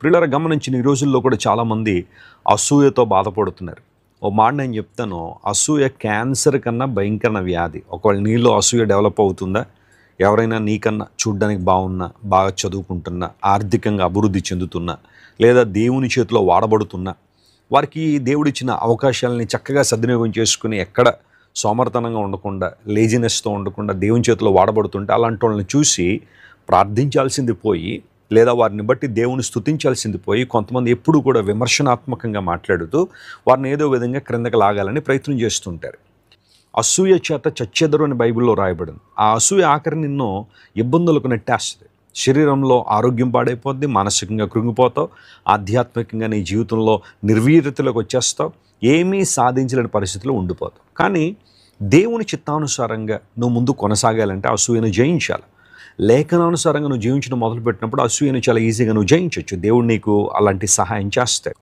ప్రియులారా గమనించిన ఈ రోజుల్లో కూడా చాలామంది అసూయతో బాధపడుతున్నారు. ఓ మాట నేను చెప్తాను, అసూయ క్యాన్సర్ కన్నా భయంకరమైన వ్యాధి. ఒకవేళ నీలో అసూయ డెవలప్ అవుతుందా, ఎవరైనా నీకన్నా చూడ్డానికి బాగున్నా, బాగా చదువుకుంటున్నా, ఆర్థికంగా అభివృద్ధి చెందుతున్నా, లేదా దేవుని చేతిలో వాడబడుతున్నా, వారికి దేవుడిచ్చిన అవకాశాలని చక్కగా సద్వినియోగం చేసుకుని ఎక్కడ సోమర్తనంగా ఉండకుండా, లేజినెస్తో ఉండకుండా దేవుని చేతిలో వాడబడుతుంటే అలాంటి వాళ్ళని చూసి ప్రార్థించాల్సింది పోయి, లేదా వారిని బట్టి దేవుని స్తుతించాల్సింది పోయి, కొంతమంది ఎప్పుడూ కూడా విమర్శనాత్మకంగా మాట్లాడుతూ వారిని ఏదో విధంగా క్రిందకి లాగాలని ప్రయత్నం చేస్తుంటారు. అసూయ చేత చచ్చెదరు అని బైబిల్లో రాయబడింది. ఆ అసూయ ఆఖరి నిన్ను ఇబ్బందులకు నెట్టేస్తుంది. శరీరంలో ఆరోగ్యం పాడైపోద్ది, మానసికంగా కృంగిపోతావు, ఆధ్యాత్మికంగా నీ జీవితంలో నిర్వీర్యతలోకి వచ్చేస్తావు, ఏమీ సాధించలేని పరిస్థితిలో ఉండిపోతావు. కానీ దేవుని చిత్తానుసారంగా నువ్వు ముందు కొనసాగాలంటే అసూయను జయించాలి. లేఖనానుసారంగా నువ్వు జీవించడం మొదలుపెట్టినప్పుడు అసూయను చాలా ఈజీగా నువ్వు జయించవచ్చు. దేవుడు నీకు అలాంటి సహాయం చేస్తాడు.